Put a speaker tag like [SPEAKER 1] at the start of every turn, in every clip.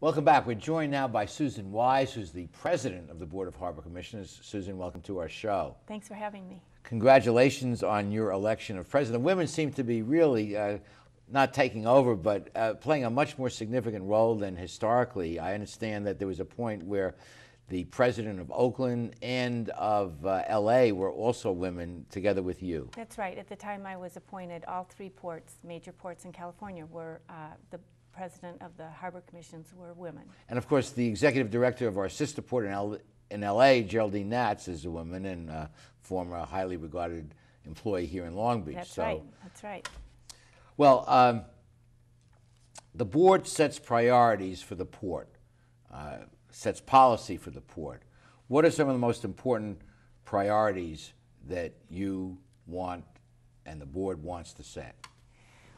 [SPEAKER 1] Welcome back. We're joined now by Susan Wise, who's the president of the Board of Harbor Commissioners. Susan, welcome to our show.
[SPEAKER 2] Thanks for having me.
[SPEAKER 1] Congratulations on your election of president. Women seem to be really not taking over, but playing a much more significant role than historically. I understand that there was a point where the president of Oakland and of LA were also women together with you.
[SPEAKER 2] That's right. At the time I was appointed, all three ports, major ports in California, were the president of the harbor commissions were women.
[SPEAKER 1] And of course, the executive director of our sister port in LA, Geraldine Natz, is a woman and former highly regarded employee here in Long Beach.
[SPEAKER 2] That's right. That's right.
[SPEAKER 1] Well, the board sets priorities for the port, sets policy for the port. What are some of the most important priorities that you want and the board wants to set?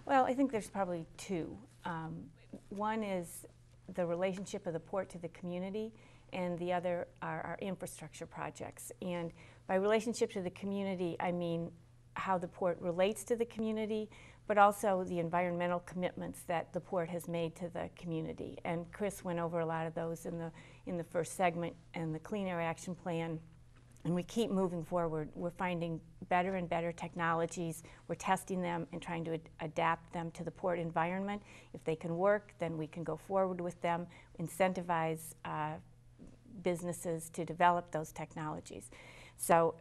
[SPEAKER 2] Well, I think there's probably two. One is the relationship of the port to the community, and the other are our infrastructure projects. And by relationship to the community, I mean how the port relates to the community, but also the environmental commitments that the port has made to the community. And Chris went over a lot of those in the first segment, and the Clean Air Action Plan. And we keep moving forward. We're finding better and better technologies. We're testing them and trying to adapt them to the port environment. If they can work, then we can go forward with them, incentivize businesses to develop those technologies. So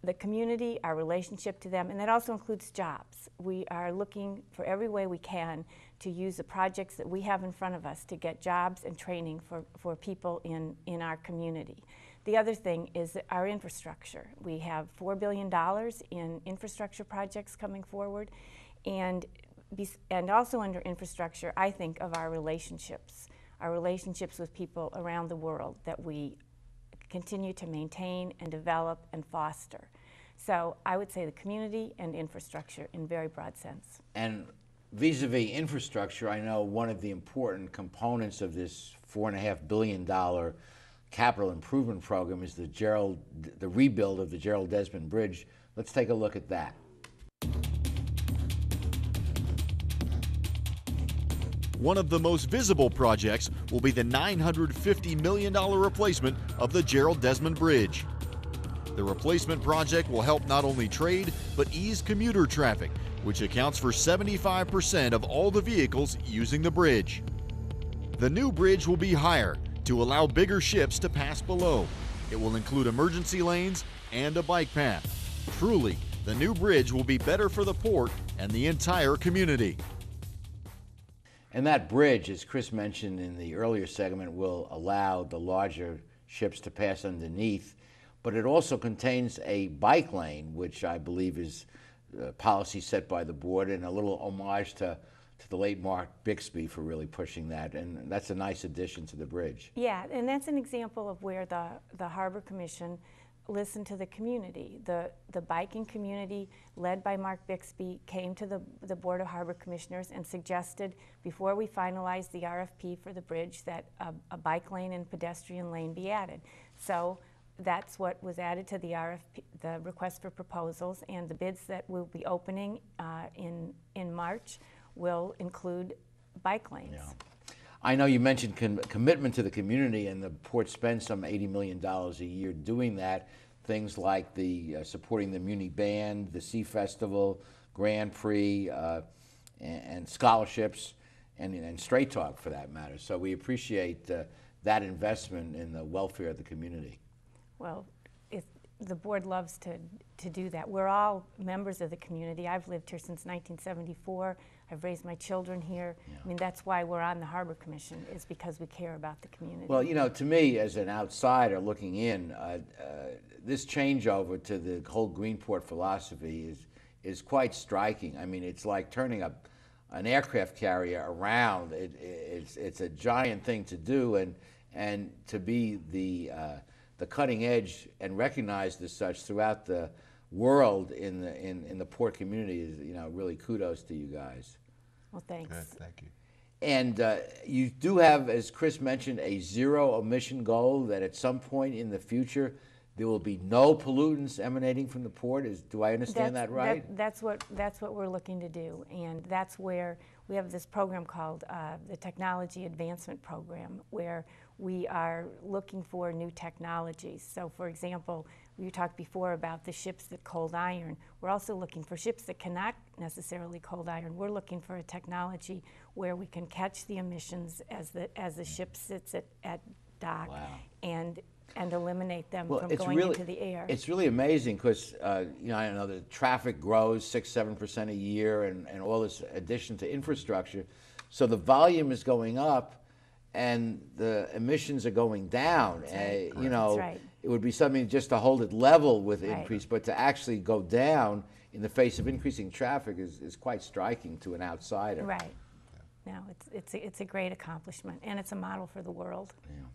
[SPEAKER 2] the community, our relationship to them, and that also includes jobs. We are looking for every way we can to use the projects that we have in front of us to get jobs and training for people in our community. The other thing is our infrastructure. We have $4 billion in infrastructure projects coming forward, and also under infrastructure, I think of our relationships with people around the world that we continue to maintain and develop and foster. So I would say the community and infrastructure in very broad sense.
[SPEAKER 1] And vis-a-vis infrastructure, I know one of the important components of this $4.5 billion capital improvement program is the rebuild of the Gerald Desmond Bridge. Let's take a look at that.
[SPEAKER 3] One of the most visible projects will be the $950 million replacement of the Gerald Desmond Bridge. The replacement project will help not only trade, but ease commuter traffic, which accounts for 75% of all the vehicles using the bridge. The new bridge will be higher to allow bigger ships to pass below. It will include emergency lanes and a bike path. Truly, the new bridge will be better for the port and the entire community.
[SPEAKER 1] And that bridge, as Chris mentioned in the earlier segment, will allow the larger ships to pass underneath, but it also contains a bike lane, which I believe is policy set by the board, and a little homage to the late Mark Bixby for really pushing that, and that's a nice addition to the bridge.
[SPEAKER 2] Yeah, and that's an example of where the Harbor Commission listened to the community. The biking community, led by Mark Bixby, came to the Board of Harbor Commissioners and suggested, before we finalized the RFP for the bridge, that a bike lane and pedestrian lane be added. So that's what was added to the RFP, the request for proposals, and the bids that will be opening in March will include bike lanes.
[SPEAKER 1] Yeah. I know you mentioned commitment to the community, and the port spends some $80 million a year doing that. Things like supporting the Muni Band, the Sea Festival, Grand Prix, and scholarships, and Straight Talk for that matter. So we appreciate that investment in the welfare of the community.
[SPEAKER 2] Well, the board loves to do that. We're all members of the community. I've lived here since 1974. I've raised my children here. Yeah. I mean, that's why we're on the Harbor Commission, is because we care about the community.
[SPEAKER 1] Well, you know, to me, as an outsider looking in, this changeover to the whole Greenport philosophy is quite striking. I mean, it's like turning an aircraft carrier around. It's a giant thing to do, and to be the cutting edge and recognized as such throughout the world in the port community is, you know, really kudos to you guys.
[SPEAKER 2] Well, thanks.
[SPEAKER 4] Good, thank you.
[SPEAKER 1] And you do have, as Chris mentioned, a zero emission goal that at some point in the future there will be no pollutants emanating from the port. Do I understand that right?
[SPEAKER 2] That's what we're looking to do, and that's where we have this program called the Technology Advancement Program, where we are looking for new technologies. So for example, we talked before about the ships that cold iron. We're also looking for ships that cannot necessarily cold iron. We're looking for a technology where we can catch the emissions as the ship sits at dock.
[SPEAKER 1] Wow.
[SPEAKER 2] and eliminate them
[SPEAKER 1] Well,
[SPEAKER 2] from
[SPEAKER 1] it's
[SPEAKER 2] going
[SPEAKER 1] really,
[SPEAKER 2] into the air.
[SPEAKER 1] It's really amazing because, you know, I know the traffic grows 6-7% a year and all this addition to infrastructure. So the volume is going up and the emissions are going down.
[SPEAKER 2] right.
[SPEAKER 1] You know,
[SPEAKER 2] That's right.
[SPEAKER 1] it would be something just to hold it level with
[SPEAKER 2] Right.
[SPEAKER 1] increase, but to actually go down in the face of increasing traffic is quite striking to an outsider.
[SPEAKER 2] Right. No, it's a great accomplishment, and it's a model for the world.
[SPEAKER 1] Yeah.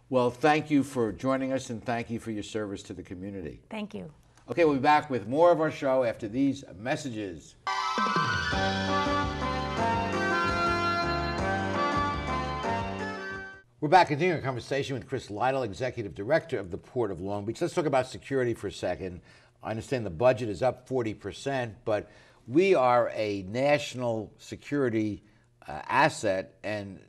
[SPEAKER 1] Well, thank you for joining us, and thank you for your service to the community.
[SPEAKER 2] Thank you.
[SPEAKER 1] Okay, we'll be back with more of our show after these messages. We're back continuing our conversation with Chris Lytle, Executive Director of the Port of Long Beach. Let's talk about security for a second. I understand the budget is up 40%, but we are a national security asset, and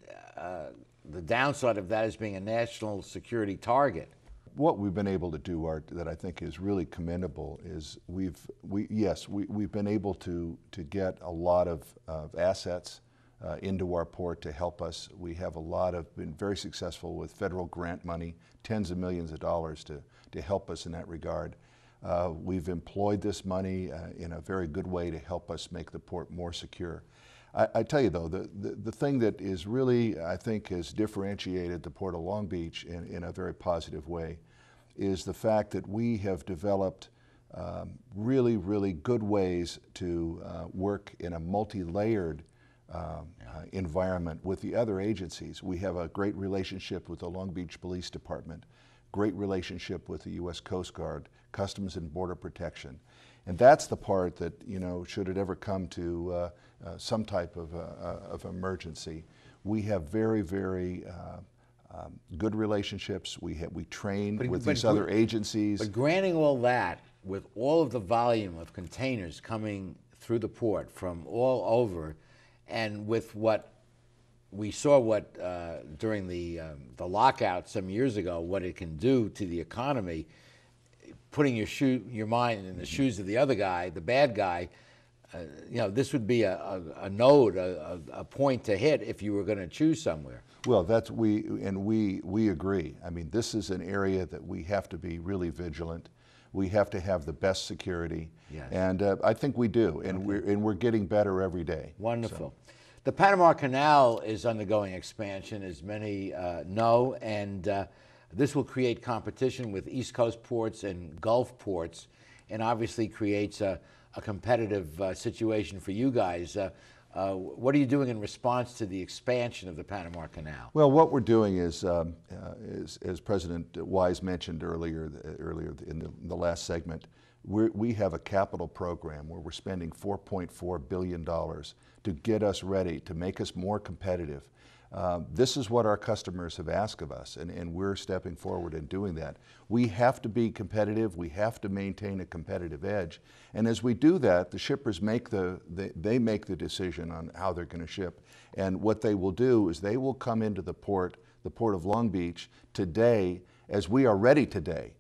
[SPEAKER 1] the downside of that is being a national security target.
[SPEAKER 4] What we've been able to do, Art, that I think is really commendable is we've been able to get a lot of assets into our port to help us. We have been very successful with federal grant money, tens of millions of dollars to help us in that regard. We've employed this money in a very good way to help us make the port more secure. I tell you though, the thing that is really, I think, has differentiated the Port of Long Beach in a very positive way is the fact that we have developed really, really good ways to work in a multi-layered environment with the other agencies. We have a great relationship with the Long Beach Police Department, great relationship with the U.S. Coast Guard, Customs and Border Protection. And that's the part that, you know, should it ever come to some type of emergency, we have very, very good relationships. We train with these other agencies.
[SPEAKER 1] But granting all that, with all of the volume of containers coming through the port from all over, and with what we saw during the lockout some years ago, what it can do to the economy, putting your mind in the shoes of the other guy, the bad guy, you know, this would be a node, a point to hit if you were going to choose somewhere.
[SPEAKER 4] Well, we agree. I mean, this is an area that we have to be really vigilant. We have to have the best security,
[SPEAKER 1] yes.
[SPEAKER 4] And I think we do, and we're getting better every day.
[SPEAKER 1] Wonderful. So. The Panama Canal is undergoing expansion, as many know, and this will create competition with East Coast ports and Gulf ports, and obviously creates a competitive situation for you guys. What are you doing in response to the expansion of the Panama Canal?
[SPEAKER 4] Well, what we're doing is as President Wise mentioned earlier in the last segment, we have a capital program where we're spending $4.4 billion to get us ready, to make us more competitive. This is what our customers have asked of us, and we're stepping forward and doing that. We have to be competitive. We have to maintain a competitive edge. And as we do that, the shippers make the decision on how they're going to ship. And what they will do is they will come into the Port of Long Beach today, as we are ready today.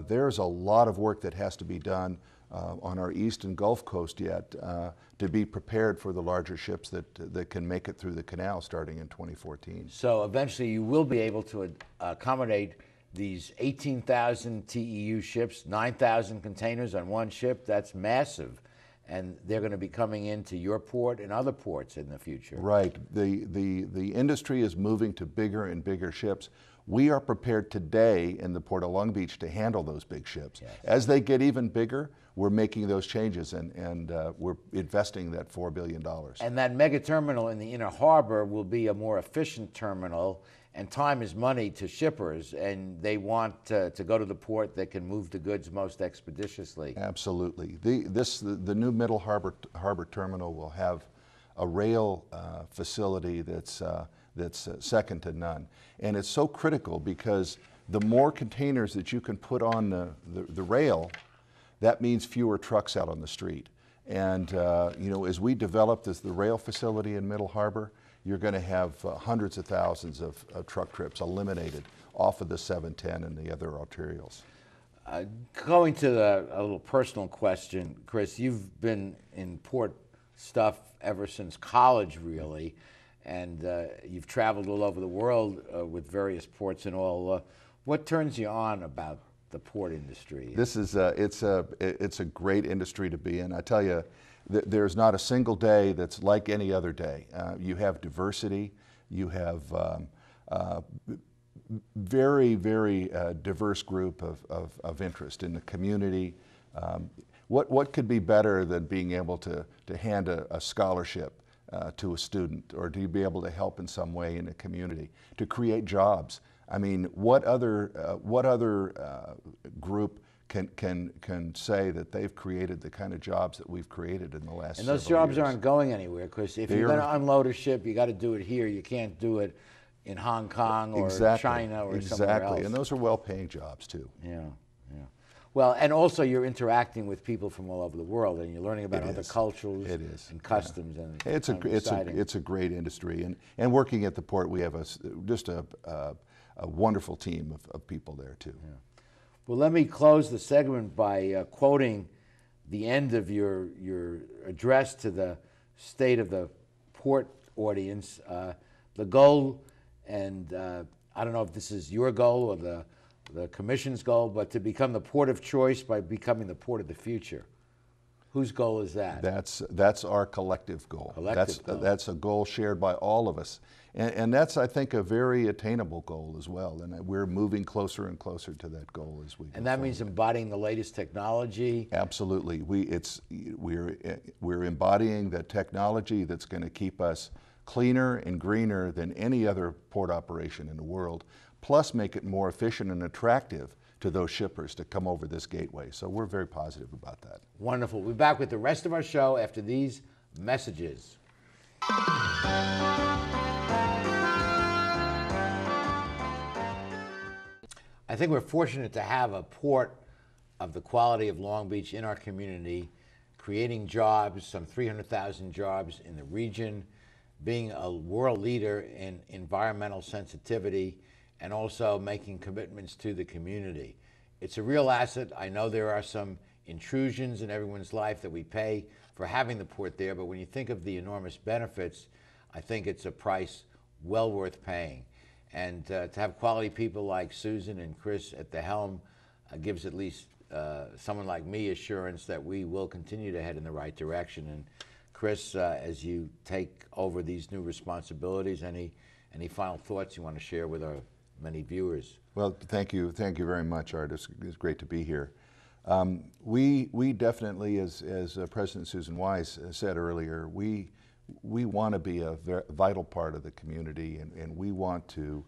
[SPEAKER 4] There's a lot of work that has to be done on our east and Gulf Coast yet to be prepared for the larger ships that can make it through the canal starting in 2014.
[SPEAKER 1] So eventually you will be able to accommodate these 18,000 TEU ships, 9,000 containers on one ship. That's massive. And they're going to be coming into your port and other ports in the future.
[SPEAKER 4] Right. The industry is moving to bigger and bigger ships. We are prepared today in the Port of Long Beach to handle those big ships. Yes. As they get even bigger, we're making those changes, and we're investing that $4 billion.
[SPEAKER 1] And that mega terminal in the inner harbor will be a more efficient terminal, and time is money to shippers, and they want to go to the port that can move the goods most expeditiously.
[SPEAKER 4] Absolutely. The new Middle Harbor terminal will have a rail facility that's second to none. And it's so critical because the more containers that you can put on the rail, that means fewer trucks out on the street. And you know, as we develop the rail facility in Middle Harbor, you're going to have hundreds of thousands of truck trips eliminated off of the 710 and the other arterials.
[SPEAKER 1] Going to a little personal question, Chris, you've been in port stuff ever since college, really, and you've traveled all over the world with various ports and all. What turns you on about the port industry?
[SPEAKER 4] This is it's a great industry to be in. I tell you, there's not a single day that's like any other day. You have diversity. You have very, very diverse group of interest in the community. What could be better than being able to hand a scholarship to a student, or to be able to help in some way in the community, to create jobs? I mean, what other group can say that they've created the kind of jobs that we've created in the last
[SPEAKER 1] And those
[SPEAKER 4] several
[SPEAKER 1] jobs
[SPEAKER 4] years?
[SPEAKER 1] aren't going anywhere, because if you're going to unload a ship, you got to do it here. You can't do it in Hong Kong or China or somewhere else.
[SPEAKER 4] And those are well-paying jobs too.
[SPEAKER 1] Yeah, yeah. Well, and also you're interacting with people from all over the world, and you're learning about other cultures and customs. Yeah. And
[SPEAKER 4] it's a great industry, and working at the port, we have just a wonderful team of people there too.
[SPEAKER 1] Yeah. Well, let me close the segment by quoting the end of your address to the State of the Port audience. The goal, and I don't know if this is your goal or the Commission's goal, but to become the port of choice by becoming the port of the future. Whose goal is that?
[SPEAKER 4] That's our collective goal. That's a goal shared by all of us. And that's, I think, a very attainable goal as well. And we're moving closer and closer to that goal as we go
[SPEAKER 1] And that means embodying the latest technology?
[SPEAKER 4] Absolutely. We're embodying the technology that's going to keep us cleaner and greener than any other port operation in the world, plus make it more efficient and attractive to those shippers to come over this gateway. So we're very positive about that.
[SPEAKER 1] Wonderful. We'll be back with the rest of our show after these messages. I think we're fortunate to have a port of the quality of Long Beach in our community, creating jobs, some 300,000 jobs in the region, being a world leader in environmental sensitivity, and also making commitments to the community. It's a real asset. I know there are some intrusions in everyone's life that we pay for having the port there, but when you think of the enormous benefits, I think it's a price well worth paying. And to have quality people like Susan and Chris at the helm gives at least someone like me assurance that we will continue to head in the right direction. And Chris, as you take over these new responsibilities, any final thoughts you want to share with our many viewers?
[SPEAKER 4] Well, thank you very much, Art. It's great to be here. We definitely, as President Susan Wise said earlier, we want to be a vital part of the community, and we want to,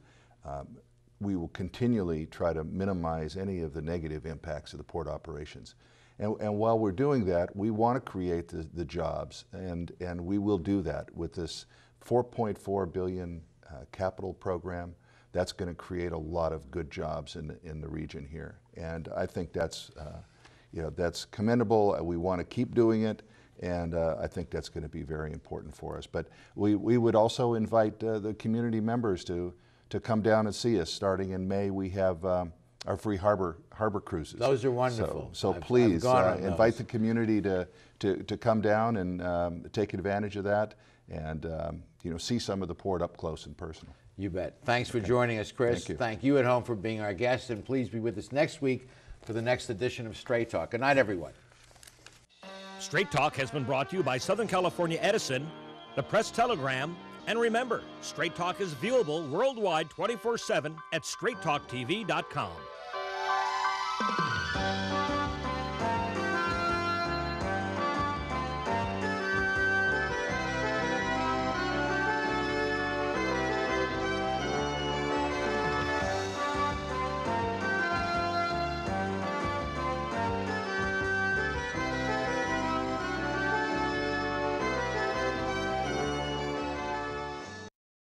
[SPEAKER 4] we will continually try to minimize any of the negative impacts of the port operations. And while we're doing that, we want to create the jobs, and we will do that with this $4.4 billion capital program. That's going to create a lot of good jobs in the region here. And I think that's, that's commendable. We want to keep doing it. And I think that's going to be very important for us. But we would also invite the community members to come down and see us. Starting in May, we have our free harbor cruises.
[SPEAKER 1] Those are wonderful.
[SPEAKER 4] So please invite the community to come down and take advantage of that, and see some of the port up close and personal.
[SPEAKER 1] You bet. Thanks for joining us, Chris.
[SPEAKER 4] Thank you.
[SPEAKER 1] Thank you at home for being our guest, and please be with us next week for the next edition of Straight Talk. Good night, everyone.
[SPEAKER 5] Straight Talk has been brought to you by Southern California Edison, the Press Telegram, and remember, Straight Talk is viewable worldwide 24/7 at straighttalktv.com.